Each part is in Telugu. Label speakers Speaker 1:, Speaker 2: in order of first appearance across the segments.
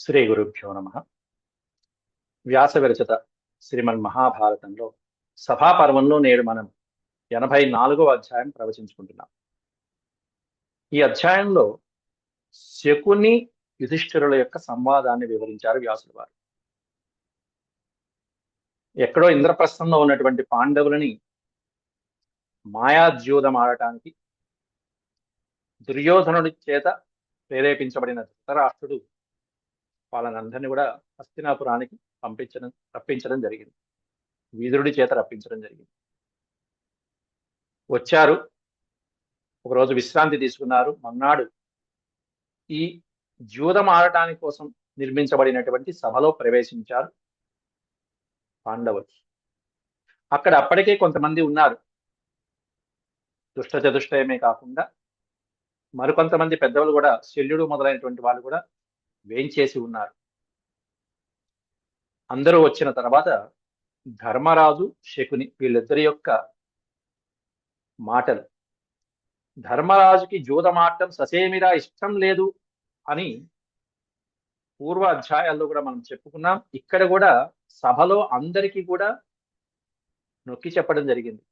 Speaker 1: శ్రీ గురుభ్యో నమ. వ్యాస విరచిత శ్రీమన్ మహాభారతంలో సభాపర్వంలో నేడు మనం 84వ అధ్యాయం ప్రవచించుకుంటున్నాం. ఈ అధ్యాయంలో శకుని యుధిష్ఠిరుల యొక్క సంవాదాన్ని వివరించారు వ్యాసుల వారు. ఎక్కడో ఇంద్రప్రస్థంలో ఉన్నటువంటి పాండవులని మాయాద్యూతం ఆడటానికి దుర్యోధనుడి చేత ప్రేరేపించబడిన ధృతరాష్ట్రుడు వాళ్ళనందరినీ కూడా హస్తినాపురానికి రప్పించడం జరిగింది. వీదురుడి చేత రప్పించడం జరిగింది. వచ్చారు, ఒకరోజు విశ్రాంతి తీసుకున్నారు. మర్నాడు ఈ జూదం ఆడటానికి కోసం నిర్మించబడినటువంటి సభలో ప్రవేశించారు పాండవులు. అక్కడ అప్పటికే కొంతమంది ఉన్నారు. దుష్ట చతుష్టయమే కాకుండా మరికొంతమంది పెద్దలు కూడా, శల్యుడు మొదలైనటువంటి వాళ్ళు కూడా వేంచేసి ఉన్నారు. అందరూ వచ్చిన తర్వాత ధర్మరాజు, శకుని వీళ్ళిద్దరి యొక్క మాటలు, ధర్మరాజుకి జూదమాడటం ససేమిరా ఇష్టం లేదు అని పూర్వ అధ్యాయాల్లో కూడా మనం చెప్పుకున్నాం. ఇక్కడ కూడా సభలో అందరికీ కూడా నొక్కి చెప్పడం జరిగింది.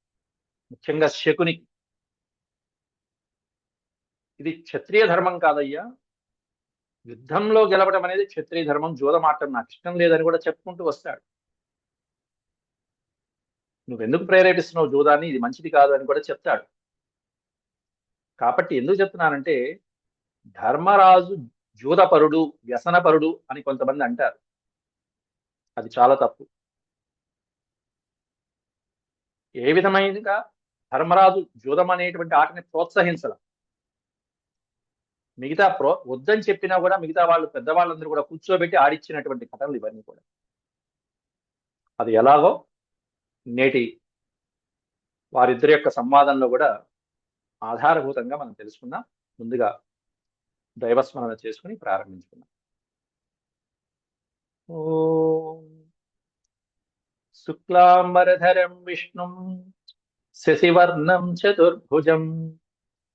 Speaker 1: ముఖ్యంగా శకునికి, ఇది క్షత్రియ ధర్మం కాదయ్యా, యుద్ధంలో గెలవడం అనేది క్షత్రియ ధర్మం, జూదమాడటం నాకు ఇష్టం లేదని కూడా చెప్పుకుంటూ వస్తాడు. నువ్వెందుకు ప్రేరేపిస్తున్నావు జూదాన్ని, ఇది మంచిది కాదు అని కూడా చెప్తాడు. కాబట్టి ఎందుకు చెప్తున్నానంటే, ధర్మరాజు జూదపరుడు, వ్యసనపరుడు అని కొంతమంది అంటారు. అది చాలా తప్పు. ఏ విధమైనగా ధర్మరాజు జూదం అనేటువంటి ఆటని ప్రోత్సహించాల. మిగతా వద్దని చెప్పినా కూడా మిగతా వాళ్ళు, పెద్దవాళ్ళందరూ కూడా కూర్చోబెట్టి ఆడిచ్చినటువంటి కథలు ఇవన్నీ కూడా. అది ఎలాగో నేటి వారిద్దరి యొక్క సంవాదంలో కూడా ఆధారభూతంగా మనం తెలుసుకుందాం. ముందుగా దైవస్మరణ చేసుకుని ప్రారంభించుకుందాం. ఓం శుక్లాంబరధరం విష్ణుం శశివర్ణం చతుర్భుజం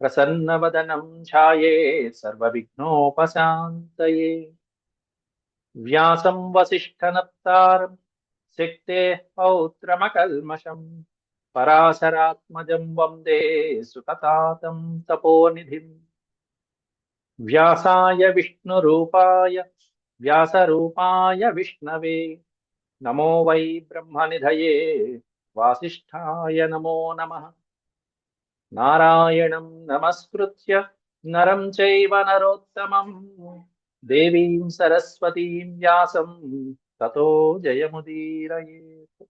Speaker 1: ప్రసన్నవదనం ఛాయే సర్వవిఘ్నోపశాంతయే వ్యాసం వసిష్ఠనప్తారం శక్తేః పౌత్రమకల్మషం పరాశరాత్మజం వందే సుఖతాతం తపోనిధిం వ్యాసాయ విష్ణురూపాయ వ్యాసరూపాయ విష్ణవే నమో వై బ్రహ్మనిధయే వాసిష్ఠాయ నమో నమః. నారాయణం నమస్కృత్య నరం చైవ నరోత్తమం దేవీం సరస్వతీం వ్యాసం తతో జయముదీరయేత్.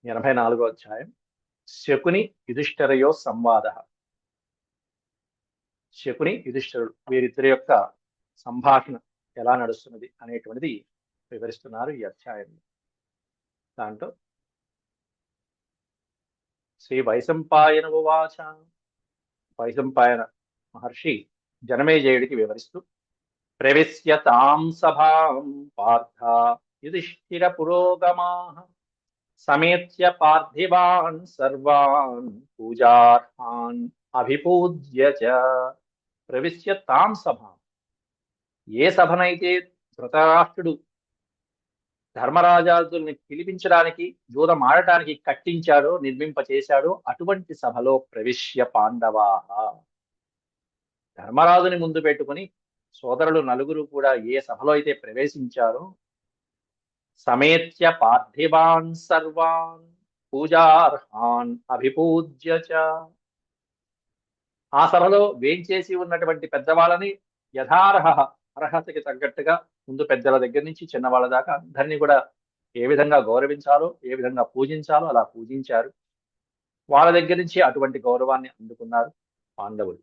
Speaker 1: ఎనభై 84వ అధ్యాయం శకుని యుధిష్ఠిరయో సంవాద. శకుని యుధిష్ఠిరుడు వీరిద్దరి యొక్క సంభాషణ ఎలా నడుస్తున్నది అనేటువంటిది వివరిస్తున్నారు ఈ అధ్యాయంలో. దాంట్లో శ్రీ వైశంపాయన ఉవాచ, వైశంపాయన మహర్షి జనమేజయుడికి వివరిస్తూ, ప్రవిశ్య తాం సభాం పార్థ యుధిష్ఠిర పురోగమాః సమేత్య పార్థివాన్ సర్వాన్ పూజార్హాన్ అభిపూజ్య చ. ప్రవిశ్య తాం సభాం, ఏ సభనైతే ధృతరాష్ట్రుడు ధర్మరాజాదుల్ని పిలిపించడానికి, జూదం ఆడటానికి కట్టించాడో, నిర్మింపచేశాడో అటువంటి సభలో ప్రవిశ్య పాండవాః, ధర్మరాజుని ముందు పెట్టుకుని సోదరులు నలుగురు కూడా ఏ సభలో అయితే ప్రవేశించారో, సమేత్య పార్థివాన్ సర్వాన్ పూజార్హాన్ అభిపూజ్య చ, ఆ సభలో వేంచేసి ఉన్నటువంటి పెద్దవాళ్ళని యథార్హ, అర్హతకి తగ్గట్టుగా, ముందు పెద్దల దగ్గర నుంచి చిన్నవాళ్ళ దాకా అందరినీ కూడా ఏ విధంగా గౌరవించాలో, ఏ విధంగా పూజించాలో అలా పూజించారు. వాళ్ళ దగ్గర నుంచి అటువంటి గౌరవాన్ని అందుకున్నారు పాండవులు.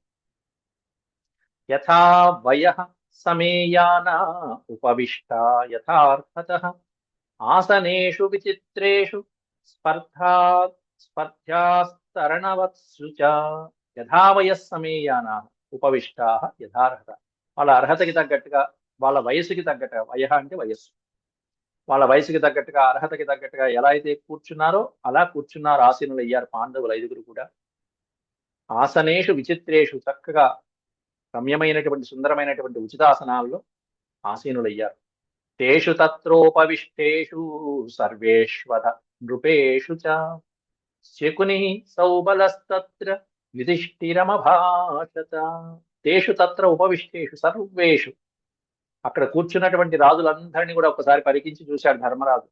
Speaker 1: యథా వయః సమేయాన ఉపవిష్ట యథార్థతః ఆసనేషు విచిత్రేషు స్పర్ధ్యాస్తరణవత్సు చ. యథా వయః సమేయాన ఉపవిష్టా యథార్హత, వాళ్ళ అర్హతకి తగ్గట్టుగా, వాళ్ళ వయస్సుకి తగ్గట్టుగా, వయః అంటే వయస్సు, వాళ్ళ వయసుకి తగ్గట్టుగా అర్హతకి తగ్గట్టుగా ఎలా అయితే కూర్చున్నారో అలా కూర్చున్నారు, ఆసీనులు అయ్యారు పాండవులు 5గురు కూడా. ఆసనేషు విచిత్రేషు, చక్కగా రమ్యమైనటువంటి సుందరమైనటువంటి ఉచితాసనాల్లో ఆసీనులయ్యారు. తేషు తత్రోపవిష్టేషు సర్వేష్వథ నృపేషు చ శకుని సౌబలస్తత్ర యుధిష్ఠిరమభాషత. తేషు తత్ర ఉపవిష్టేషు సర్వేషు, అక్కడ కూర్చున్నటువంటి రాజులందరినీ కూడా ఒకసారి పరికించి చూశాడు ధర్మరాజు.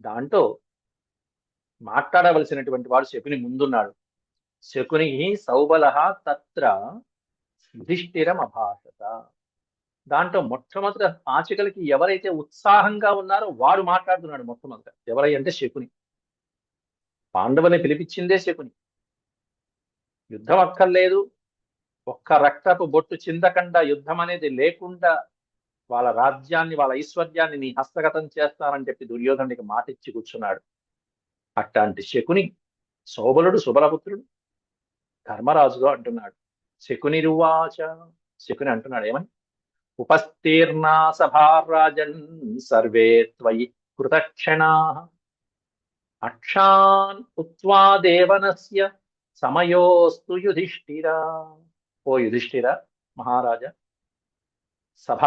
Speaker 1: దాంట్లో మాట్లాడవలసినటువంటి వాడు శకుని ముందున్నాడు. శకుని సౌబల తత్ర యుధిష్ఠిరం అభాషత. దాంట్లో మొట్టమొదట పాచికలకి ఎవరైతే ఉత్సాహంగా ఉన్నారో వాడు మాట్లాడుతున్నాడు మొట్టమొదట. ఎవరై అంటే శకుని. పాండవుని పిలిపించిందే శకుని. యుద్ధం అక్కర్లేదు, ఒక్క రక్తపు బొట్టు చిందకుండా, యుద్ధం అనేది లేకుండా వాళ్ళ రాజ్యాన్ని వాళ్ళ ఐశ్వర్యాన్ని నీ హస్తగతం చేస్తానని చెప్పి దుర్యోధనుడికి మాటిచ్చి కూర్చున్నాడు. అట్లాంటి శకుని సోబలుడు సుబలపుత్రుడు ధర్మరాజుగా అంటున్నాడు. శకునిరువాచ, శకుని అంటున్నాడు ఏమని? ఉపస్తీర్ణా సభారాజన్ సర్వే త్వయి కృతక్షణా అక్షాన్ ఉత్వా దేవనస్య సమయోస్తు యుధిష్ఠిరా. ఓ యుధిష్ఠిర మహారాజా, సభ,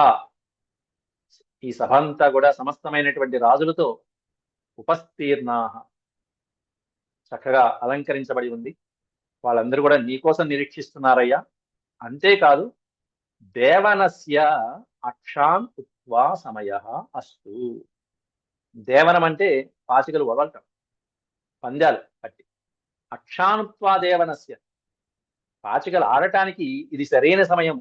Speaker 1: ఈ సభ అంతా కూడా సమస్తమైనటువంటి రాజులతో ఉపస్తీర్ణా, చక్కగా అలంకరించబడి ఉంది. వాళ్ళందరూ కూడా నీకోసం నిరీక్షిస్తున్నారయ్యా. అంతేకాదు దేవనస్య అక్షాన్ ఉత్వా సమయ అస్తు. దేవనం అంటే పాచికలు వదలటం, పందాలు పట్టి. అక్షానుత్వా దేవనస్య, పాచికలు ఆడటానికి ఇది సరైన సమయం,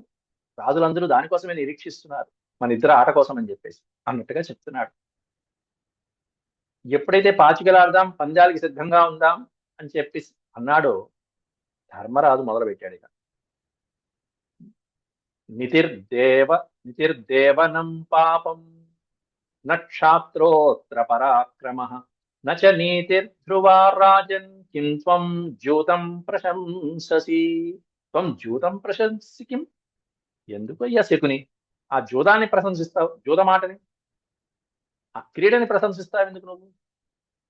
Speaker 1: రాజులందరూ దానికోసమే నిరీక్షిస్తున్నారు, మన ఇద్దరు ఆట కోసం అని చెప్పేసి అన్నట్టుగా చెప్తున్నాడు. ఎప్పుడైతే పాచికలు ఆడదాం, పందాలకి సిద్ధంగా ఉందాం అని చెప్పి అన్నాడో ధర్మరాజు మొదలుపెట్టాడు. ఇక నితిర్దేవనం పాపం నక్షాత్రోత్ర పరాక్రమ నచ నీతిర్ధ్రువా రాజన్ కిం త్వం జూతం ప్రశంససి. త్వం జూతం ప్రశంసి కిం, ఎందుకు అయ్యా శకుని ఆ జూదాన్ని ప్రశంసిస్తావు? జూదమాటని, ఆ క్రీడని ప్రశంసిస్తావు ఎందుకు నువ్వు?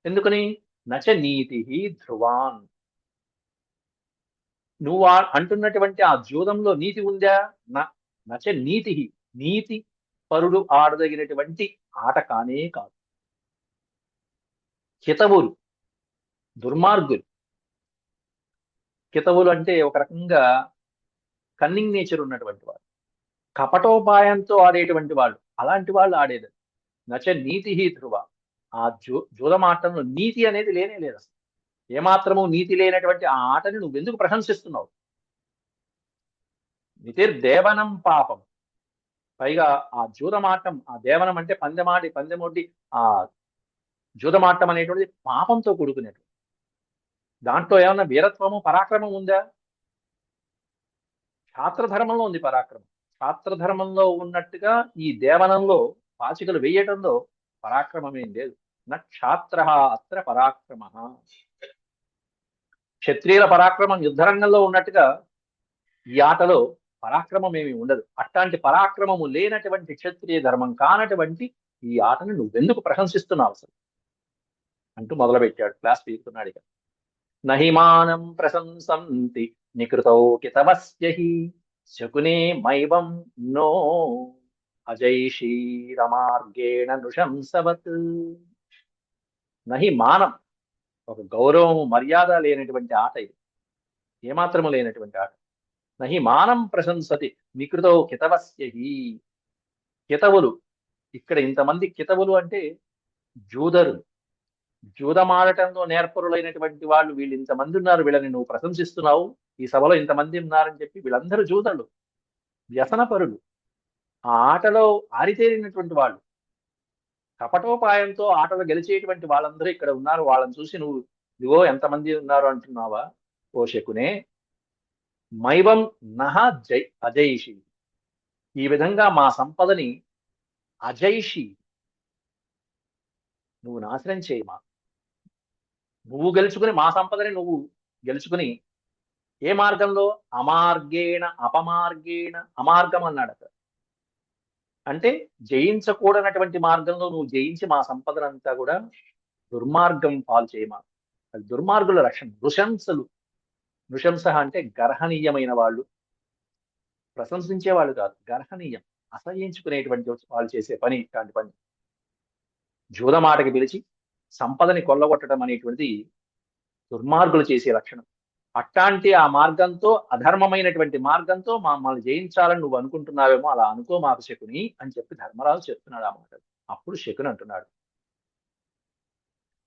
Speaker 1: ఎందుకని? నచ నీతి ధ్రువాన్, నువ్వు అంటున్నటువంటి ఆ జూదంలో నీతి ఉందా? నచ నీతి, నీతి పరుడు ఆడదగినటువంటి ఆట కానే కాదు. కితవులు దుర్మార్గులు. కితవులు అంటే ఒక రకంగా కన్నింగ్ నేచర్ ఉన్నటువంటి వాడు, కపటోపాయంతో ఆడేటువంటి వాళ్ళు, అలాంటి వాళ్ళు ఆడేది. నచ నీతి ధ్రువ, ఆ జూదమాటంలో నీతి అనేది లేనే లేదు అసలు. ఏమాత్రము నీతి లేనటువంటి ఆ ఆటని నువ్వెందుకు ప్రశంసిస్తున్నావు? నితిర్దేవనం పాపం, పైగా ఆ జూదమాటం, ఆ దేవనం అంటే పందెమొడ్డి ఆ జూదమాటం అనేటువంటిది పాపంతో కూడుకునేది. దాంట్లో ఏమన్నా వీరత్వము పరాక్రమం ఉందా? ఛాత్రధర్మంలో ఉంది పరాక్రమం. ఛాత్రధర్మంలో ఉన్నట్టుగా ఈ దేవనంలో పాచికలు వేయటంలో పరాక్రమం ఏం లేదు. క్షాత్ర అత్ర పరాక్రమ. క్షత్రియుల పరాక్రమం యుద్ధరంగంలో ఉన్నట్టుగా ఈ ఆటలో పరాక్రమం ఏమి ఉండదు. అట్లాంటి పరాక్రమము లేనటువంటి క్షత్రియ ధర్మం కానటువంటి ఈ ఆటను నువ్వెందుకు ప్రశంసిస్తున్నావు అసలు అంటూ మొదలుపెట్టాడు. క్లాస్ పీకుతున్నాడు ఇక. నహిమానం ప్రశంసంతి నికృతౌ కితవస్యహి శకునే మైవం నో అజైషీరమార్గేణ నృశంసవత్. నహి మానం, ఒక గౌరవం మర్యాద లేనటువంటి ఆట ఇది, ఏమాత్రము లేనటువంటి ఆట. నహి మానం ప్రశంసతి నికృతౌ కితవస్యహి. కితవులు, ఇక్కడ ఇంతమంది కితవులు అంటే జూదరులు, జూదమాడటంలో నేర్పరులైనటువంటి వాళ్ళు వీళ్ళు ఇంతమంది ఉన్నారు, వీళ్ళని నువ్వు ప్రశంసిస్తున్నావు, ఈ సభలో ఇంతమంది ఉన్నారని చెప్పి. వీళ్ళందరూ జూదరులు, వ్యసనపరులు, ఆ ఆటలో ఆరితేరినటువంటి వాళ్ళు, కపటోపాయంతో ఆటలు గెలిచేటువంటి వాళ్ళందరూ ఇక్కడ ఉన్నారు. వాళ్ళని చూసి నువ్వు ఇదిగో ఎంతమంది ఉన్నారు అంటున్నావా? ఓ శకునే, మైవం నహ అజైషి, ఈ విధంగా మా సంపదని అజైషి, నువ్వు నాశనం చేయమా. నువ్వు గెలుచుకుని మా సంపదని నువ్వు గెలుచుకుని ఏ మార్గంలో? అమార్గేణ అపమార్గేణ. అమార్గం అన్నాడు అక్కడ. అంటే జయించకూడనటువంటి మార్గంలో నువ్వు జయించి మా సంపదనంతా కూడా దుర్మార్గం పాలు చేయమా. అది దుర్మార్గుల లక్షణం. నృశంసలు, నృశంస అంటే గర్హనీయమైన వాళ్ళు, ప్రశంసించే వాళ్ళు కాదు, గర్హనీయం, అసహ్యించుకునేటువంటి వాళ్ళు చేసే పని ఇట్లాంటి పని. జూదమాటకి పిలిచి సంపదని కొల్లగొట్టడం అనేటువంటిది దుర్మార్గులు చేసే లక్షణం. అట్లాంటి ఆ మార్గంతో, అధర్మమైనటువంటి మార్గంతో మమ్మల్ని జయించాలని నువ్వు అనుకుంటున్నావేమో, అలా అనుకో మాకు శకుని అని చెప్పి ధర్మరాజు చెప్తున్నాడు ఆ మాట. అప్పుడు శకుని అంటున్నాడు,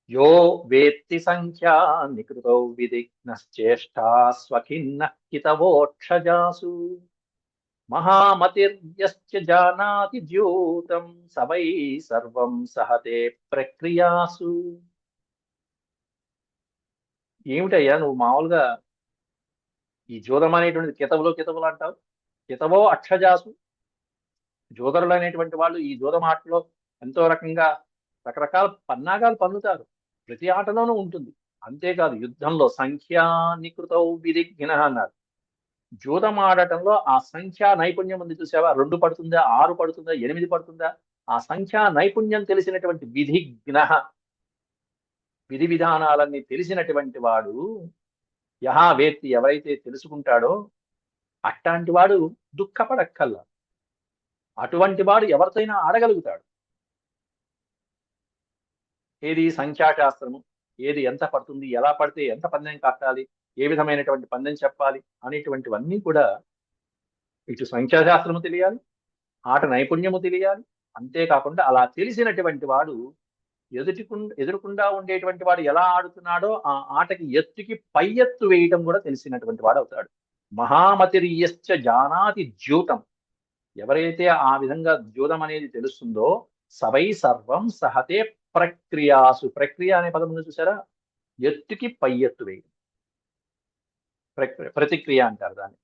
Speaker 1: యో వేత్తి సంఖ్యా నికృతౌ విధిఘ్నశ్చేష్టా స్వఖిన్న హితవోక్షజాసు మహామతిర్యశ్చ జానాతి ద్యూతం సవై సర్వం సహతే ప్రక్రియాసు. ఏమిటయ్యా నువ్వు మామూలుగా ఈ జూదం అనేటువంటిది కితవులు అంటావు. కితవో అక్షజాసు, జోదరులు అనేటువంటి వాళ్ళు ఈ జూదమాటలో ఎంతో రకంగా రకరకాల పన్నాగాలు పన్నుతారు. ప్రతి ఆటలోనూ ఉంటుంది. అంతేకాదు యుద్ధంలో సంఖ్యా నికృతౌ విధిఘ్న అన్నారు. జూదం ఆడటంలో ఆ సంఖ్యా నైపుణ్యం ఉంది చూసావా, 2 పడుతుందా, 6 పడుతుందా, 8 పడుతుందా, ఆ సంఖ్యా నైపుణ్యం తెలిసినటువంటి విధిఘ్న, విధి విధానాలన్నీ తెలిసినటువంటి వాడు, యహా వేత్తి ఎవరైతే తెలుసుకుంటాడో అట్లాంటి వాడు దుఃఖపడక్కల్లా. అటువంటి వాడు ఎవరితోనైనా ఆడగలుగుతాడు. ఏది సంఖ్యాశాస్త్రము, ఏది ఎంత పడుతుంది, ఎలా పడితే ఎంత పందెం కట్టాలి, ఏ విధమైనటువంటి పందెం చెప్పాలి అనేటువంటివన్నీ కూడా ఇటు సంఖ్యాశాస్త్రము తెలియాలి, ఆట నైపుణ్యము తెలియాలి. అంతేకాకుండా అలా తెలిసినటువంటి వాడు ఎదురుకుండా ఉండేటువంటి వాడు ఎలా ఆడుతున్నాడో ఆ ఆటకి ఎత్తుకి పై ఎత్తు వేయటం కూడా తెలిసినటువంటి వాడు అవుతాడు. మహామతిర్యశ్చ జానాతి ద్యూతం, ఎవరైతే ఆ విధంగా ద్యూతం అనేది తెలుస్తుందో సవై సర్వం సహతే ప్రక్రియాసు, ప్రక్రియ అనే పదం ఉంది చూసారా, ఎత్తుకి పై ఎత్తు వేయడం, ప్రతిక్రియ అంటారు దాన్ని.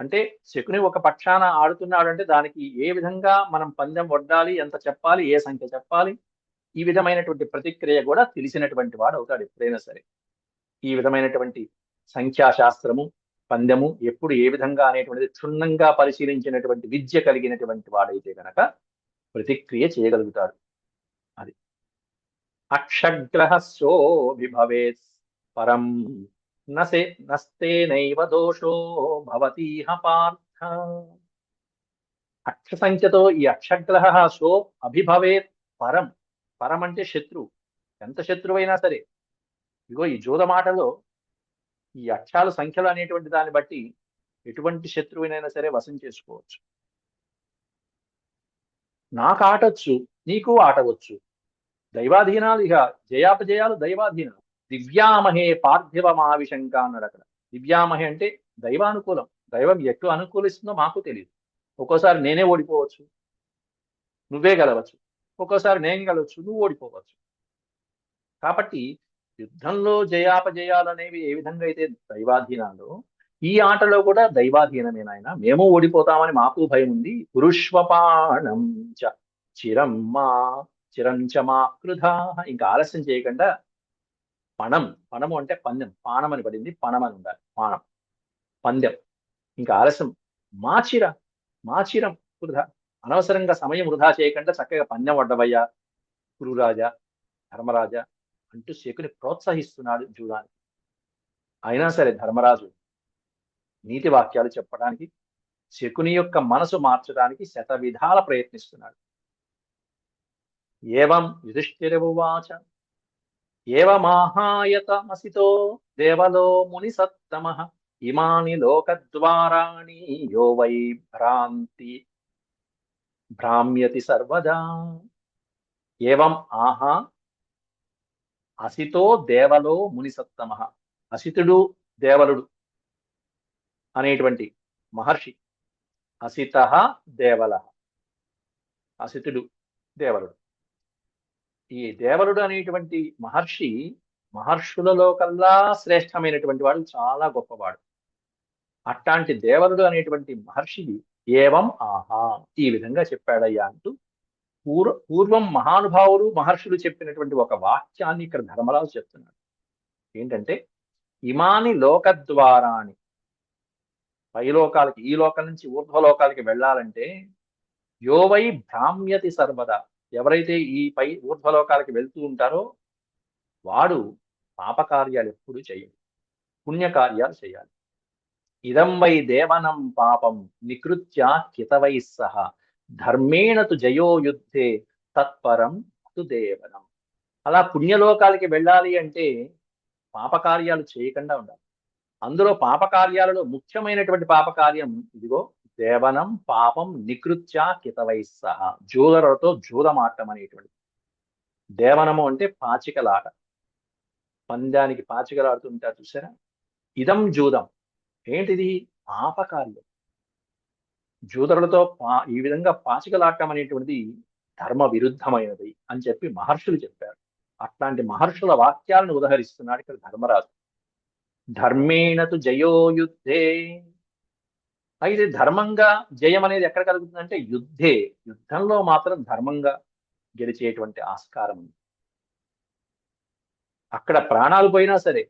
Speaker 1: అంటే శకుని ఒక పక్షాన ఆడుతున్నాడంటే దానికి ఏ విధంగా మనం పందెం వడ్డాలి, ఎంత చెప్పాలి, ఏ సంఖ్య చెప్పాలి, ఈ విధమైనటువంటి ప్రతిక్రియ కూడా తెలిసినటువంటి వాడు అవుతాడు ఎప్పుడైనా సరే. ఈ విధమైనటువంటి సంఖ్యాశాస్త్రము, పందెము ఎప్పుడు ఏ విధంగా అనేటువంటిది క్షుణ్ణంగా పరిశీలించినటువంటి విద్య కలిగినటువంటి వాడైతే గనక ప్రతిక్రియ చేయగలుగుతాడు. అది అక్షగ్రహస్యోభిభవేత్ పరం నస్తేనైవ దోషో భవతీహ పార్థ. అక్ష సంఖ్యతో ఈ అక్షగ్రహ సో అభిభవేత్ పరం, పరం అంటే శత్రువు, ఎంత శత్రువైనా సరే. ఇగో ఈ జూదమాటలో ఈ అక్షాలు సంఖ్యలు అనేటువంటి దాన్ని బట్టి ఎటువంటి శత్రువునైనా సరే వశం చేసుకోవచ్చు. నాకు ఆటొచ్చు, నీకు ఆటవచ్చు, దైవాధీనాలు, ఇక జయాపజయాలు దైవాధీనాలు. దివ్యామహే పార్థివమావిశంక అన్నాడు అక్కడ. దివ్యామహే అంటే దైవానుకూలం, దైవం ఎట్లు అనుకూలిస్తుందో మాకు తెలియదు. ఒక్కోసారి నేనే ఓడిపోవచ్చు, నువ్వే గెలవచ్చు, ఒక్కోసారి నేను గెలవచ్చు, నువ్వు ఓడిపోవచ్చు. కాబట్టి యుద్ధంలో జయాపజయాలు అనేవి ఏ విధంగా అయితే దైవాధీనాలు, ఈ ఆటలో కూడా దైవాధీనమే నాయన. మేము ఓడిపోతామని మాకు భయం ఉంది. పురుష్వపాణం చ చిరంచమా కృధా. ఇంకా ఆలస్యం చేయకుండా పణం, పణము అంటే పందెం, పానం అని పడింది, పణం అని ఉండాలి, పానం పందెం. ఇంకా ఆలస్యం, మాచిర, మాచిరం వృధా, అనవసరంగా సమయం వృధా చేయకుండా చక్కగా పందెం వడ్డవయ్యా కురురాజా, ధర్మరాజా అంటూ శకుని ప్రోత్సహిస్తున్నాడు జూదానికి. అయినా సరే ధర్మరాజు నీతి వాక్యాలు చెప్పడానికి, శకుని యొక్క మనసు మార్చడానికి శత విధాల ప్రయత్నిస్తున్నాడు. ఏవం యుధిష్ఠిరమువాచ ఏవమాహాయతమసితో దేవలో ముని సత్తమః ఇమాని లోకద్వారాణి యో వై భ్రామ్యతి సర్వదా. ఏవం ఆహా అసితో దేవలో ముని సత్తమః, అసితుడు దేవలుడు అనేటువంటి మహర్షి, అసిత దేవల, అసితుడు దేవలుడు. ఈ దేవలుడు అనేటువంటి మహర్షి మహర్షులలో కల్లా శ్రేష్టమైనటువంటి వాడు, చాలా గొప్పవాడు. అట్లాంటి దేవలుడు అనేటువంటి మహర్షి ఏవం ఆహా ఈ విధంగా చెప్పాడయ్యా అంటూ పూర్వం మహానుభావులు మహర్షులు చెప్పినటువంటి ఒక వాక్యాన్ని ఇక్కడ ధర్మరాజు చెప్తున్నాడు. ఏంటంటే ఇమాని లోకద్వారాని, పైలోకాలకి, ఈ లోకం నుంచి ఊర్ధ్వలోకాలకి వెళ్ళాలంటే యో వై భ్రామ్యతి సర్వదా, ఎవరైతే ఈ పై ఊర్ధ్వలోకాలకి వెళ్తూ ఉంటారో వాడు పాపకార్యాలు ఎప్పుడు చేయడు, పుణ్యకార్యాలు చేయాలి. ఇదం వై దేవనం పాపం నికృత్య కితవై సహ ధర్మేణ తు జయో యుద్ధే తత్పరం తు దేవనం. అలా పుణ్యలోకాలకి వెళ్ళాలి అంటే పాపకార్యాలు చేయకుండా ఉండాలి. అందులో పాపకార్యాలలో ముఖ్యమైనటువంటి పాపకార్యం ఇదిగో దేవనం పాపం నికృత్య కితవై సహ, జూదరులతో జూదమాటం అనేటువంటి. దేవనము అంటే పాచికలాట, పందానికి పాచికలాడుతుంటారు చూసారా, ఇదం జూదం. ఏంటిది? పాపకార్యం. జూదరులతో ఈ విధంగా పాచికలాటం అనేటువంటిది ధర్మ విరుద్ధమైనది అని చెప్పి మహర్షులు చెప్పారు. అట్లాంటి మహర్షుల వాక్యాలను ఉదహరిస్తున్నాడు ఇక్కడ ధర్మరాజు. ధర్మేణ తు జయో యుద్ధే. అయితే ధర్మంగా జయం అనేది ఎక్కడ కలుగుతుందంటే యుద్ధే, యుద్ధంలో మాత్రం ధర్మంగా గెలిచేటువంటి ఆస్కారం ఉంది. అక్కడ ప్రాణాలు పోయినా సరే,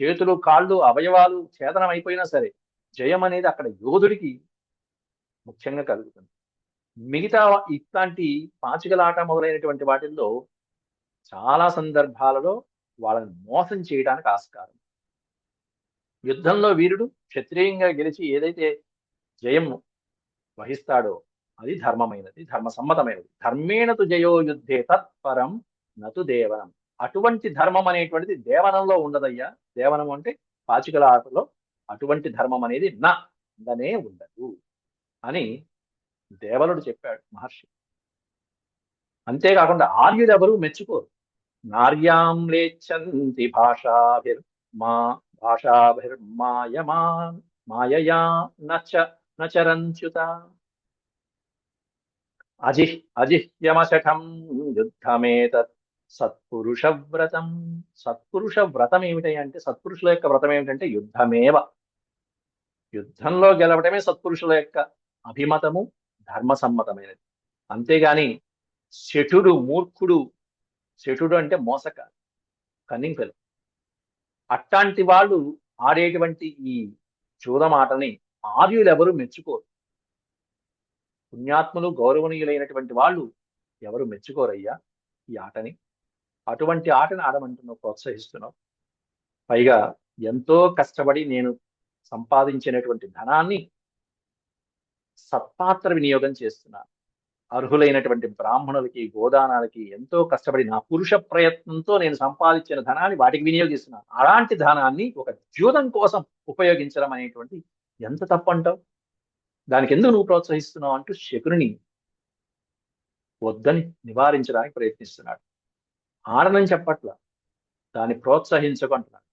Speaker 1: చేతులు కాళ్ళు అవయవాలు ఛేదనం అయిపోయినా సరే, జయం అనేది అక్కడ యోధుడికి ముఖ్యంగా కలుగుతుంది. మిగతా ఇట్లాంటి పాచికలాట మొదలైనటువంటి వాటిల్లో చాలా సందర్భాలలో వాళ్ళని మోసం చేయడానికి ఆస్కారం. యుద్ధంలో వీరుడు క్షత్రియంగా గెలిచి ఏదైతే జయం వహిస్తాడో అది ధర్మమైనది, ధర్మసమ్మతమైనది. ధర్మేణ తు జయో యుద్ధే తత్పరం నతు దేవనం. అటువంటి ధర్మం అనేటువంటిది దేవనంలో ఉండదయ్యా. దేవనం అంటే పాచికల ఆటలో అటువంటి ధర్మం అనేది ఉండనే ఉండదు అని దేవలుడు చెప్పాడు మహర్షి. అంతేకాకుండా ఆర్యులెవరూ మెచ్చుకోరు. నార్యాం లేచ్చంతి భాషాభిర్మాయమా మాయయా నచరంచ్యుత అజిహ్యమశఠం యుద్ధమేతత్ సత్పురుష వ్రతం. సత్పురుష వ్రతం ఏమిటంటే, సత్పురుషుల యొక్క వ్రతం ఏమిటంటే యుద్ధమేవ. యుద్ధంలో గెలవటమే సత్పురుషుల యొక్క అభిమతము, ధర్మసమ్మతమైనది. అంతేగాని శఠుడు మూర్ఖుడు, శఠుడు అంటే మోసకారు, కన్నింగ్ ఫెలో, అట్లాంటి వాళ్ళు ఆడేటువంటి ఈ చూదమాటని ఆర్యులెవరూ మెచ్చుకోరు. పుణ్యాత్ములు గౌరవనీయులైనటువంటి వాళ్ళు ఎవరు మెచ్చుకోరయ్యా ఈ ఆటని. అటువంటి ఆటని ఆడమంటున్నావు, ప్రోత్సహిస్తున్నావు. పైగా ఎంతో కష్టపడి నేను సంపాదించినటువంటి ధనాన్ని సత్పాత్ర వినియోగం చేస్తున్నాను. అర్హులైనటువంటి బ్రాహ్మణులకి, గోదానాలకి ఎంతో కష్టపడి నా పురుష ప్రయత్నంతో నేను సంపాదించిన ధనాన్ని వాటికి వినియోగిస్తున్నాను. అలాంటి ధనాన్ని ఒక జూదం కోసం ఉపయోగించడం అనేటువంటి ఎంత తప్పంటావు? దానికి ఎందుకు నువ్వు ప్రోత్సహిస్తున్నావు అంటూ శకుని వద్దని నివారించడానికి ప్రయత్నిస్తున్నాడు. ఆడనని చెప్పట్ల, దాన్ని ప్రోత్సహించకుంటున్నాడు.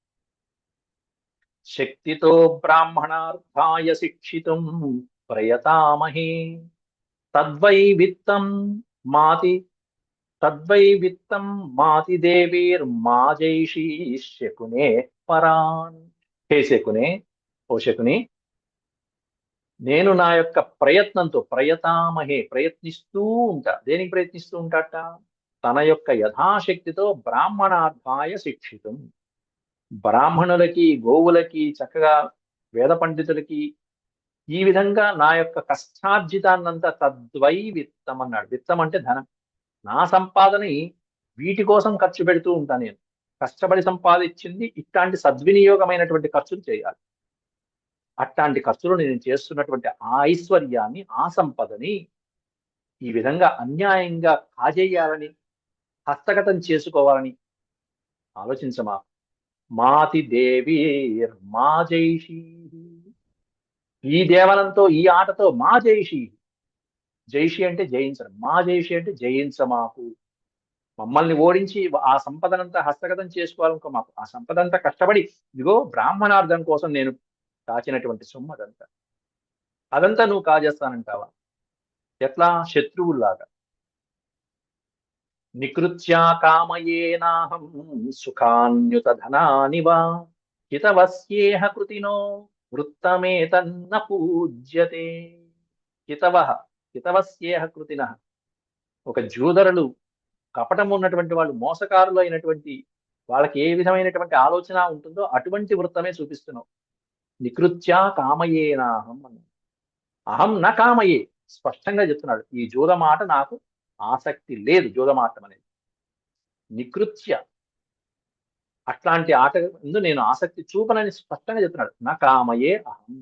Speaker 1: శక్తితో బ్రాహ్మణార్థాయ శిక్షితుం ప్రయతామహే తద్వై విత్తం మాతి దేవీర్మాజైషీ శకునే పరాన్. హే శకునే, ఓ శకుని, నేను నా యొక్క ప్రయత్నంతో, ప్రయతామహే ప్రయత్నిస్తూ ఉంటా. దేనికి ప్రయత్నిస్తూ ఉంటాట? తన యొక్క యథాశక్తితో బ్రాహ్మణార్థాయ శిక్షితం, బ్రాహ్మణులకి, గోవులకి, చక్కగా వేద పండితులకి ఈ విధంగా నా యొక్క కష్టార్జితాన్నంతా తద్వై విత్తం అన్నాడు. విత్తం అంటే ధనం. నా సంపాదని వీటి కోసం ఖర్చు పెడుతూ ఉంటాను. నేను కష్టపడి సంపాదించింది ఇట్లాంటి సద్వినియోగమైనటువంటి ఖర్చులు చేయాలి. అట్లాంటి ఖర్చులు నేను చేస్తున్నటువంటి ఆ ఐశ్వర్యాన్ని, ఆ సంపదని ఈ విధంగా అన్యాయంగా కాజేయాలని, హస్తగతం చేసుకోవాలని ఆలోచించమా. మాతి దేవీర్ మా జైషీ. ఈ దేవనంతో, ఈ ఆటతో మా జైషి. జైషి అంటే జయించడం, మా జైషి అంటే జయించమాకు. మమ్మల్ని ఓడించి ఆ సంపదనంతా హస్తగతం చేసుకోవాలనుకో మాకు. ఆ సంపదంతా కష్టపడి ఇదిగో బ్రాహ్మణార్థం కోసం నేను దాచినటువంటి సొమ్ము అదంతా నువ్వు కాజేస్తానంటావా? ఎట్లా? శత్రువుల్లాగా. నికృత్యా కామయేనాహం సుఖాన్యుత ధనానివా హితవస్యేహ కృతినో వృత్తమేతన్న పూజ్యతే. హితవస్యేహ కృతిన. ఒక జూదరులు, కపటం ఉన్నటువంటి వాళ్ళు, మోసకారులు అయినటువంటి వాళ్ళకి ఏ విధమైనటువంటి ఆలోచన ఉంటుందో అటువంటి వృత్తమే చూపిస్తున్నావు. నికృత్యా కామయేనాహం అన్న. అహం న కామయే, స్పష్టంగా చెప్తున్నాడు. ఈ జూదమాట నాకు ఆసక్తి లేదు, జూదమాటం అనేది నికృత్య, అట్లాంటి ఆట ముందు నేను ఆసక్తి చూపనని స్పష్టంగా చెప్తున్నాడు. నా కామయే అహం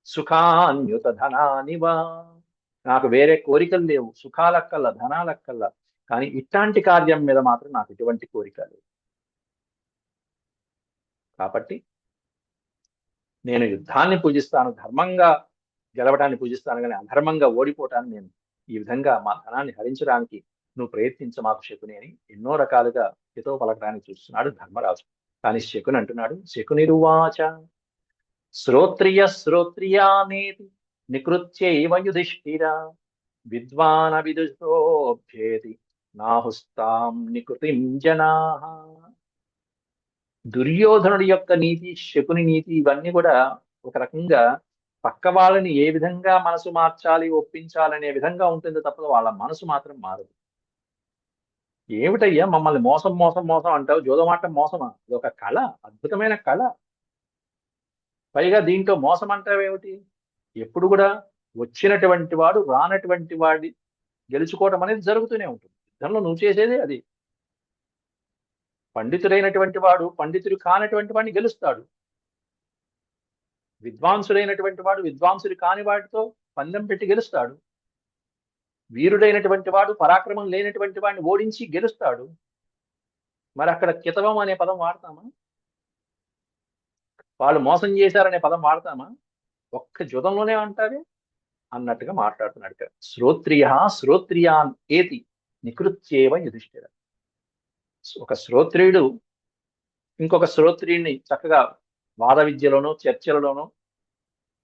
Speaker 1: సుఖాన్యుత ధనానివా, నాకు వేరే కోరికలు లేవు, సుఖాలక్కల్లా ధనాలక్కల్లా, కానీ ఇట్లాంటి కార్యం మీద మాత్రం నాకు ఎటువంటి కోరిక లేదు. కాబట్టి నేను యుద్ధాన్ని పూజిస్తాను, ధర్మంగా గెలవడాన్ని పూజిస్తాను, కానీ అధర్మంగా ఓడిపోవటాన్ని నేను ఈ విధంగా మా ధనాన్ని హరించడానికి నువ్వు ప్రయత్నించ మాకు శకుని అని ఎన్నో రకాలుగా హితో పలకడానికి చూస్తున్నాడు ధర్మరాజు. కానీ శకుని అంటున్నాడు, శకునిరువాచ శ్రోత్రియానేతి నికృత్యైవ యుధిష్ఠిర విద్వాన విదుషోభ్యేతి నాహుస్తాం నికృతిం జనాః. దుర్యోధనుడి యొక్క నీతి, శకుని నీతి, ఇవన్నీ కూడా ఒక రకంగా పక్క వాళ్ళని ఏ విధంగా మనసు మార్చాలి, ఒప్పించాలనే విధంగా ఉంటుంది తప్ప వాళ్ళ మనసు మాత్రం మారదు. ఏమిటయ్యా మమ్మల్ని మోసం మోసం మోసం అంటావు, జోదమాటం మోసమా? ఇది ఒక కళ, అద్భుతమైన కళ. పైగా దీంట్లో మోసం అంటావేమిటి? ఎప్పుడు కూడా వచ్చినటువంటి వాడు రానటువంటి వాడి గెలుచుకోవడం అనేది జరుగుతూనే ఉంటుంది. యుద్ధంలో నువ్వు చేసేదే అది. పండితుడైనటువంటి వాడు పండితుడు కానటువంటి వాడిని గెలుస్తాడు, విద్వాంసుడైనటువంటి వాడు విద్వాంసుడు కాని వాడితో పందెం పెట్టి గెలుస్తాడు, వీరుడైనటువంటి వాడు పరాక్రమం లేనటువంటి వాడిని ఓడించి గెలుస్తాడు. మరి అక్కడ కితవం అనే పదం వాడతామా? వాళ్ళు మోసం చేశారనే పదం వాడతామా? ఒక్క జుదంలోనే అంటారే అన్నట్టుగా మాట్లాడుతున్నాడు. శ్రోత్రియాన్ ఏతి నికృత్యేవ యుధిష్ఠిర. ఒక శ్రోత్రియుడు ఇంకొక శ్రోత్రియుడిని చక్కగా వాద విద్యలోనో చర్చలలోనో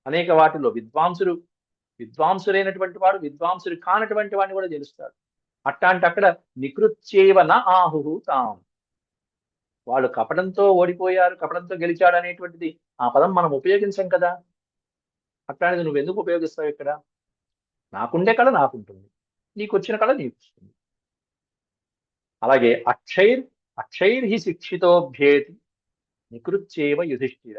Speaker 1: అనేక వాటిలో విద్వాంసుడైనటువంటి వాడు విద్వాంసుడు కానటువంటి వాడిని కూడా గెలుస్తాడు. అట్లాంటి అక్కడ నికృత్యేవ న ఆహుహు తాం, వాళ్ళు కపటంతో ఓడిపోయారు, కపటంతో గెలిచాడు అనేటువంటిది ఆ పదం మనం ఉపయోగించాం కదా. అట్లాంటిది నువ్వు ఎందుకు ఉపయోగిస్తావు ఇక్కడ? నాకుండే కళ నాకుంటుంది, నీకు వచ్చిన కళ నీకు వస్తుంది. అలాగే అక్షైర్హి శిక్షితోభ్యేతి నికృత్యేవ యుధిష్ఠిర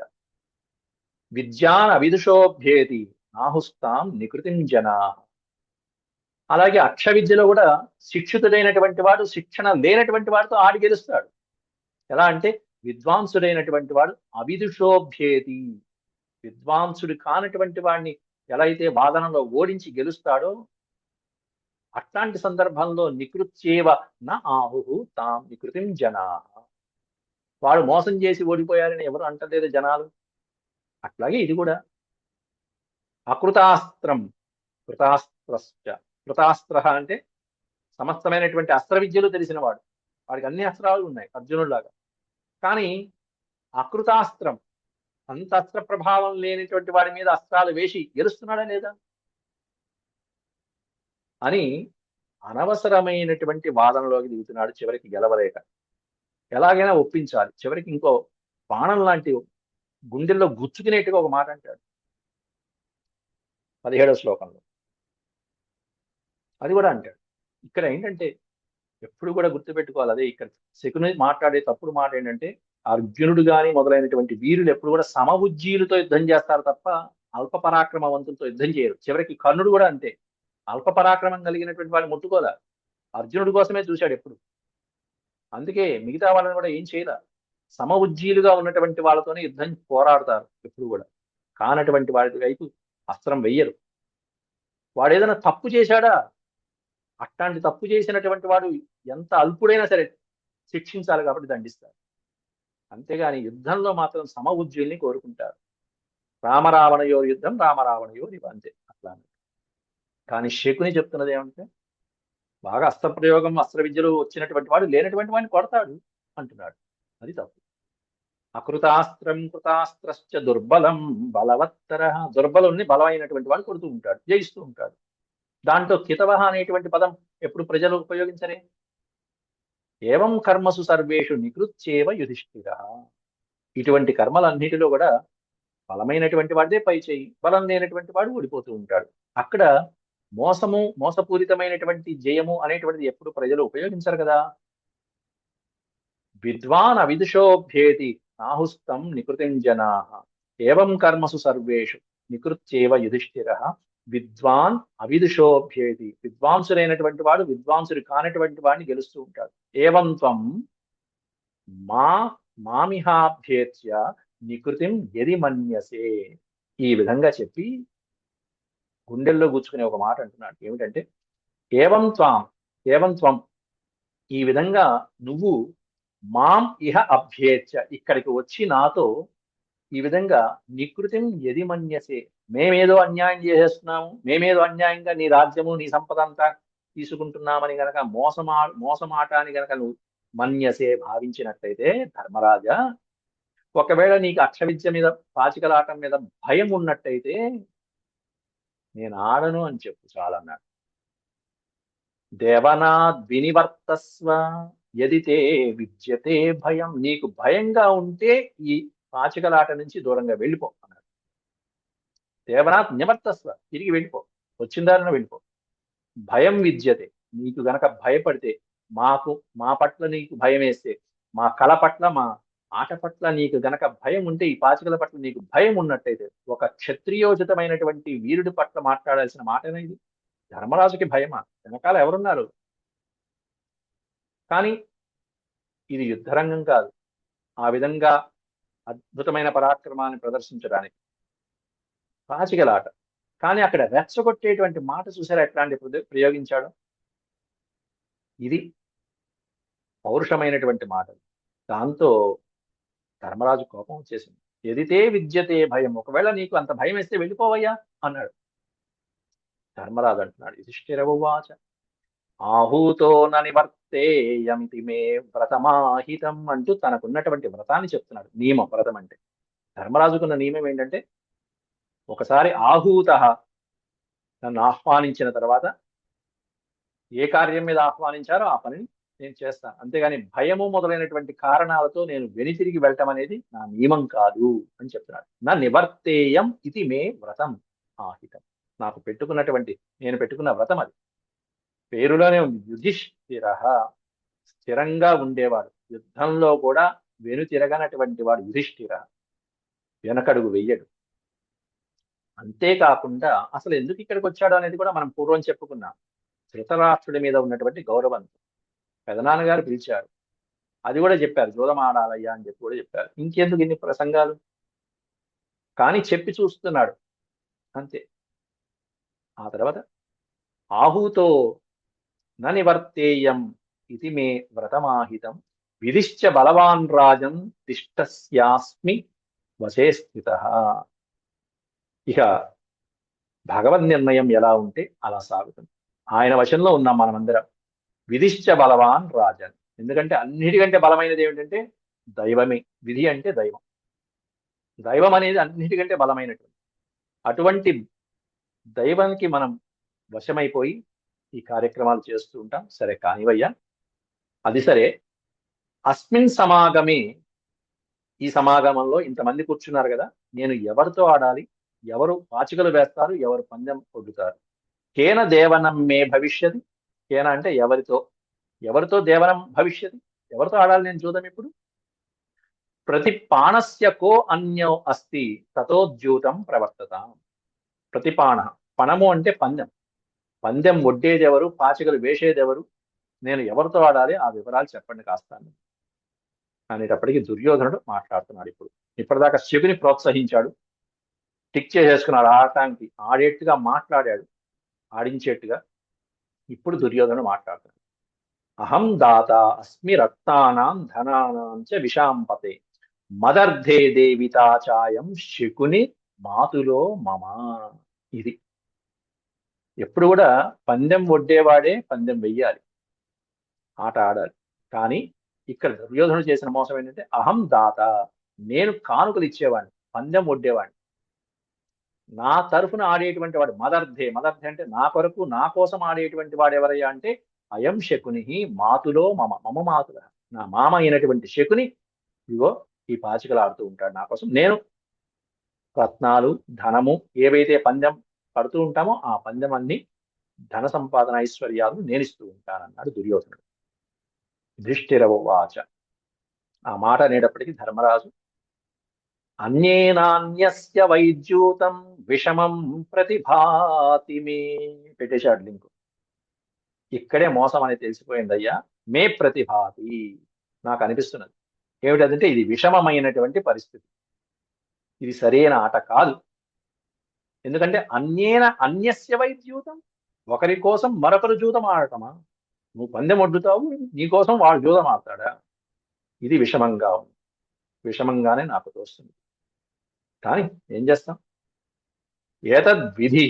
Speaker 1: విద్యాన్ అవిదుషోభ్యేతి నాహుస్తాం నికృతిం జనాః. అలాగే అక్ష విద్యలో కూడా శిక్షితుడైనటువంటి వాడు శిక్షణ లేనటువంటి వాడితో ఆడి గెలుస్తాడు. ఎలా అంటే విద్వాంసుడైనటువంటి వాడు అవిదుషోభ్యేతి, విద్వాంసుడు కానటువంటి వాడిని ఎలా అయితే వాదనలో ఓడించి గెలుస్తాడో అట్లాంటి సందర్భంలో నికృత్యేవ న ఆహుహు తాం నికృతిం జనాః. వాడు మోసం చేసి ఓడిపోయారని ఎవరు అంటలేదు జనాలు. అట్లాగే ఇది కూడా అకృతాస్త్రం కృతాస్త్రశ్చ. కృతాస్త్ర అంటే సమస్తమైనటువంటి అస్త్ర విద్యలు తెలిసిన వాడు, వాడికి అన్ని అస్త్రాలు ఉన్నాయి అర్జునుడిలాగా. కానీ అకృతాస్త్రం, అంత అస్త్ర ప్రభావం లేనిటువంటి వాడి మీద అస్త్రాలు వేసి గెలుస్తున్నాడా లేదా అని అనవసరమైనటువంటి వాదనలోకి దిగుతున్నాడు. చివరికి గెలవలేక ఎలాగైనా ఒప్పించాలి, చివరికి ఇంకో బాణం లాంటి గుండెల్లో గుచ్చుకునేట్టుగా ఒక మాట అంటాడు 17వ శ్లోకంలో. అది కూడా అంటాడు. ఇక్కడ ఏంటంటే ఎప్పుడు కూడా గుర్తుపెట్టుకోవాలి, అదే ఇక్కడ శకుని మాట్లాడే తప్పుడు మాట ఏంటంటే అర్జునుడు గాని మొదలైనటువంటి వీరులు ఎప్పుడు కూడా సమబుజ్జీలతో యుద్ధం చేస్తారు తప్ప అల్ప పరాక్రమవంతులతో యుద్ధం చేయరు. చివరికి కర్ణుడు కూడా అంతే, అల్ప పరాక్రమం కలిగినటువంటి వాడిని ముట్టుకోలే, అర్జునుడి కోసమే చూశాడు ఎప్పుడు. అందుకే మిగతా వాళ్ళని కూడా ఏం చేయలే, సమ ఉజ్జీలుగా ఉన్నటువంటి వాళ్ళతోనే యుద్ధం పోరాడతారు ఎప్పుడు కూడా. కానటువంటి వాడి వైపు అస్త్రం వెయ్యరు. వాడు ఏదైనా తప్పు చేశాడా, అట్లాంటి తప్పు చేసినటువంటి వాడు ఎంత అల్పుడైనా సరే శిక్షించాలి కాబట్టి దండిస్తారు. అంతేగాని యుద్ధంలో మాత్రం సమ ఉజ్జీల్ని కోరుకుంటారు. రామరావణయో యుద్ధం రామరావణయో అంతే అట్లా. కానీ శకుని చెప్తున్నది ఏమంటే బాగా అస్త్ర ప్రయోగం అస్త్ర విద్యలు వచ్చినటువంటి వాడు లేనటువంటి వాడిని కొడతాడు అంటున్నాడు. అది తప్పు. అకృతాస్త్రం కృతాస్త్రశ్చ దుర్బలం బలవత్తర. దుర్బలుని బలమైనటువంటి వాడు కొడుతూ ఉంటాడు, జయిస్తూ ఉంటాడు. దాంట్లో కితవహ అనేటువంటి పదం ఎప్పుడు ప్రజలు ఉపయోగించరే. ఏవం కర్మసు సర్వేషు నికృత్యేవ యుధిష్ఠిర. ఇటువంటి కర్మలన్నిటిలో కూడా బలమైనటువంటి వాడిదే పై చేయి, బలం లేనటువంటి వాడు ఓడిపోతూ ఉంటాడు. అక్కడ మోసపూరితమైనటువంటి జయము అనేటువంటిది ఎప్పుడు ప్రజలు ఉపయోగించరు కదా. విద్వాన్ అవిదుషోభ్యేతి నాహుస్తం నికృతిం జనాః ఏవం కర్మసు సర్వేషు నికృత్యేవ యుధిష్ఠిరః విద్వాన్ అవిదుషోభ్యేతి. విద్వాంసులైనటువంటి వాడు విద్వాంసుడు కానటువంటి వాడిని గెలుస్తూ ఉంటాడు. ఏవం త్వం మా మామిహాభ్యేత్య నికృతిం యది మన్యసే. ఈ విధంగా చెప్పి గుండెల్లో గుచ్చుకునే ఒక మాట అంటున్నాడు. ఏమిటంటే ఏవం త్వం ఈ విధంగా నువ్వు మాం ఇహ అభ్యేత్య ఇక్కడికి వచ్చి నాతో ఈ విధంగా నికృతిం యది మన్యసే, మేమేదో అన్యాయం చేసేస్తున్నాము, మేమేదో అన్యాయంగా నీ రాజ్యము నీ సంపద అంతా తీసుకుంటున్నామని గనక మోసమాట అని గనక నువ్వు మన్యసే భావించినట్లయితే ధర్మరాజా, ఒకవేళ నీకు అక్షవిద్య మీద పాచికలాటం మీద భయం ఉన్నట్టయితే నేను ఆడను అని చెప్పు చాలన్నాడు. దేవనాద్ వినివర్తస్వ యదితే విద్యతే భయం. నీకు భయంగా ఉంటే ఈ పాచికలాట నుంచి దూరంగా వెళ్ళిపో అన్నాడు. దేవనాథ్ నివర్తస్వ, తిరిగి వెళ్ళిపో, వచ్చిందారన వెళ్ళిపో. భయం విద్యతే, నీకు గనక భయపడితే, మా పట్ల నీకు భయం వేస్తే, మా కళ పట్ల మా ఆట పట్ల నీకు గనక భయం ఉంటే, ఈ పాచికల పట్ల నీకు భయం ఉన్నట్టయితే, ఒక క్షత్రియోచితమైనటువంటి వీరుడి పట్ల మాట్లాడాల్సిన మాటనే ఇది. ధర్మరాజుకి భయమా? వెనకాల ఎవరున్నారు? కానీ ఇది యుద్ధరంగం కాదు. ఆ విధంగా అద్భుతమైన పరాక్రమాన్ని ప్రదర్శించడానికి పాచికలాట. కానీ అక్కడ రెచ్చగొట్టేటువంటి మాట చూసారా ఎట్లాంటి ప్రయోగించాడు? ఇది పౌరుషమైనటువంటి మాటలు. దాంతో ధర్మరాజు కోపం వచ్చేసింది. ఎదితే విద్యతే భయం, ఒకవేళ నీకు అంత భయం వేస్తే వెళ్ళిపోవయ్యా అన్నాడు. ధర్మరాజు అంటున్నాడు, యుధిష్ఠిరవువాచ ఆహూతో నివర్తేయంతి మే వ్రతమాహితం అంటూ తనకున్నటువంటి వ్రతాన్ని చెప్తున్నాడు. నియమం, వ్రతం అంటే. ధర్మరాజుకున్న నియమం ఏంటంటే, ఒకసారి ఆహూత, నన్ను ఆహ్వానించిన తర్వాత ఏ కార్యం మీద ఆహ్వానించారో ఆ పనిని నేను చేస్తాను, అంతేగాని భయము మొదలైనటువంటి కారణాలతో నేను వెనుతిరిగి వెళ్ళటం అనేది నా నియమం కాదు అని చెప్తున్నాడు. నా నివర్తేయం ఇది మే వ్రతం ఆహితం. నాకు నేను పెట్టుకున్న వ్రతం అది. పేరులోనే ఉంది, యుధిష్ఠిర, స్థిరంగా ఉండేవాడు, యుద్ధంలో కూడా వెనుతిరగనటువంటి వాడు యుధిష్ఠిర, వెనకడుగు వెయ్యడు. అంతేకాకుండా అసలు ఎందుకు ఇక్కడికి వచ్చాడు అనేది కూడా మనం పూర్వం చెప్పుకున్నాం. ధృతరాష్ట్రుడి మీద ఉన్నటువంటి గౌరవంతో పెదనాన్నగారు పిలిచారు, అది కూడా చెప్పారు, జూదం ఆడాలయ్యా అని చెప్పి కూడా చెప్పారు. ఇంకెందుకు ఇన్ని ప్రసంగాలు? కానీ చెప్పి చూస్తున్నాడు అంతే. ఆ తర్వాత ఆహూతో నివర్తేయం ఇది మే వ్రతమాహితం విధిశ్చ బలవాన్ రాజం తిష్టస్యాస్మి వశే స్థిత. ఇక భగవద్ నిర్ణయం ఎలా ఉంటే అలా సాగుతుంది. ఆయన వశంలో ఉన్నాం మనమందరం. విధిశ్చ బలవాన్ రాజన్, ఎందుకంటే అన్నిటికంటే బలమైనది ఏమిటంటే దైవమే. విధి అంటే దైవం, దైవం అనేది అన్నిటికంటే బలమైనటువంటి. అటువంటి దైవానికి మనం వశమైపోయి ఈ కార్యక్రమాలు చేస్తూ ఉంటాం. సరే కానివయ్యా, అది సరే. అస్మిన్ సమాగమే, ఈ సమాగమంలో ఇంతమంది కూర్చున్నారు కదా, నేను ఎవరితో ఆడాలి? ఎవరు పాచికలు వేస్తారు? ఎవరు పందెం కొడుతారు? కేన దేవనం మే భవిష్యతి. కేన అంటే ఎవరితో దేవనం భవిష్యతి, ఎవరితో ఆడాలి నేను చూద్దాం ఇప్పుడు. ప్రతి పాణస్య కో అన్యో అస్తి తతోద్యూతం ప్రవర్తత. ప్రతిపాణ, పణము అంటే పందెం. పందెం ఒడ్డేది ఎవరు, పాచికలు వేసేది ఎవరు, నేను ఎవరితో ఆడాలి, ఆ వివరాలు చెప్పండి కాస్తాను అనేటప్పటికీ దుర్యోధనుడు మాట్లాడుతున్నాడు. ఇప్పటిదాకా శకుని ప్రోత్సహించాడు, టిక్ చేసేసుకున్నాడు, ఆడటానికి ఆడేట్టుగా మాట్లాడాడు, ఆడించేట్టుగా. ఇప్పుడు దుర్యోధనుడు మాట్లాడుతున్నాడు. అహం దాత అస్మి రక్తానాం ధనానాం చ విషాంపతే మదర్థే దేవితాచాయం శకుని మాతులో మమ. ఇది ఎప్పుడు కూడా పందెం ఒడ్డేవాడే పందెం వెయ్యాలి, ఆట ఆడాలి. కానీ ఇక్కడ దుర్యోధనుడు చేసిన మోసం ఏంటంటే, అహం దాత, నేను కానుకలు ఇచ్చేవాడిని, పందెం ఒడ్డేవాడిని, నా తరఫున ఆడేటువంటి వాడు మదర్థే అంటే నా కొరకు, నా కోసం ఆడేటువంటి వాడు ఎవరయ్యా అంటే అయం శకుని మాతులో మమ మాతుల, నా మామ అయినటువంటి శకుని ఇగో ఈ పాచికలు ఆడుతూ ఉంటాడు నా కోసం. నేను రత్నాలు, ధనము, ఏవైతే పందెం పడుతూ ఉంటామో ఆ పందెం అన్ని, ధన సంపాదన ఐశ్వర్యాలను నేను ఇస్తూ ఉంటానన్నాడు దుర్యోధనుడు. యుధిష్ఠిరవాచ, ఆ మాట అనేటప్పటికీ ధర్మరాజు అన్యేనాన్యస్య వైద్యూతం విషమం ప్రతిభాతి మే. పెట్టేశాడు లింక్. ఇక్కడే మోసం అనేది తెలిసిపోయిందయ్యా. మే ప్రతిభాతి, నాకు అనిపిస్తున్నది ఏమిటంటే ఇది విషమమైనటువంటి పరిస్థితి, ఇది సరైన ఆట కాదు. ఎందుకంటే అన్యస్య వైద్యూతం, ఒకరి కోసం మరొకరు జూదం ఆడటమా? నువ్వు పందెం వడ్డుతావు, నీకోసం వాడు జూదం ఆడతాడా? ఇది విషమంగా ఉంది, విషమంగానే నాకు తోస్తుంది. కానీ ఏం చేస్తాం? ఏతద్విధి,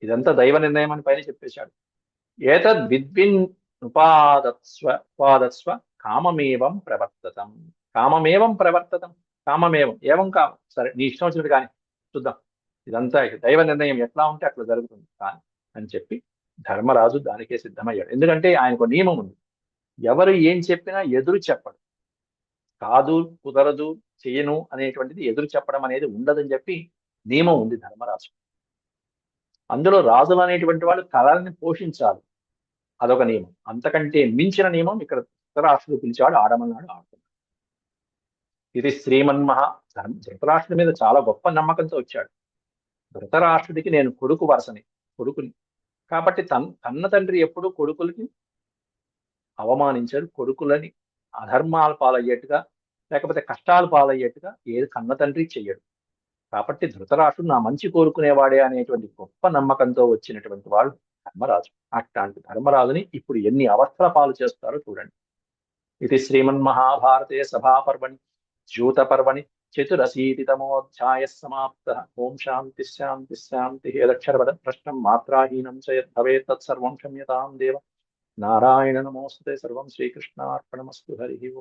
Speaker 1: ఇదంతా దైవ నిర్ణయం అని పైన చెప్పేశాడు. ఏతద్విద్విన్ ఉపాదత్స్వ కామమేవం ప్రవర్తతం. కామమేవం ప్రవర్తతం, కామమేవం ఏవం కామం. సరే నీ ఇష్టం వచ్చినట్టు కానీ చూద్దాం, ఇదంతా దైవ నిర్ణయం ఎట్లా ఉంటే అట్లా జరుగుతుంది కానీ అని చెప్పి ధర్మరాజు దానికే సిద్ధమయ్యాడు. ఎందుకంటే ఆయనకు నియమం ఉంది, ఎవరు ఏం చెప్పినా ఎదురు చెప్పడు. కాదు, కుదరదు, చెయ్యను అనేటువంటిది ఎదురు చెప్పడం అనేది ఉండదని చెప్పి నియమం ఉంది ధర్మరాజు. అందులో రాజులు అనేటువంటి వాళ్ళు కళల్ని పోషించాలి, అదొక నియమం. అంతకంటే మించిన నియమం ఇక్కడ ధృతరాష్ట్రుడు పిలిచాడు, ఆడమన్నాడు, ఆడుతున్నాడు. ఇది శ్రీమన్మహా. ధృతరాష్ట్రుడి మీద చాలా గొప్ప నమ్మకంతో వచ్చాడు. ధృతరాష్ట్రుడికి నేను కొడుకు వరసని, కొడుకుని కాబట్టి కన్న తండ్రి ఎప్పుడు కొడుకులకి అవమానించాడు, కొడుకులని అధర్మాల పాలయ్యేట్టుగా లేకపోతే కష్టాలు పాలయ్యేట్టుగా ఏది కన్న తండ్రి చెయ్యడు. కాబట్టి ధృతరాష్ట్రుడు నా మంచి కోరుకునేవాడే అనేటువంటి గొప్ప నమ్మకంతో వచ్చినటువంటి వాడు ధర్మరాజు. అట్లాంటి ధర్మరాజుని ఇప్పుడు ఎన్ని అవస్థల పాలు చేస్తారో చూడండి. ఇది శ్రీమన్మహాభారతే సభాపర్వణి జ్యూతపర్వణి చతురశీతితమోధ్యాయ సమాప్త. ఓం శాంతి శాంతి శాంతి. యదక్షరపద ప్రశ్నం మాత్రాహీనం చ యద్భవేత్ తత్సర్వం క్షమ్యతాం దేవ. నారాయణ నమోస్తుతే. సర్వం శ్రీకృష్ణార్పణమస్తు. హరి ఓం.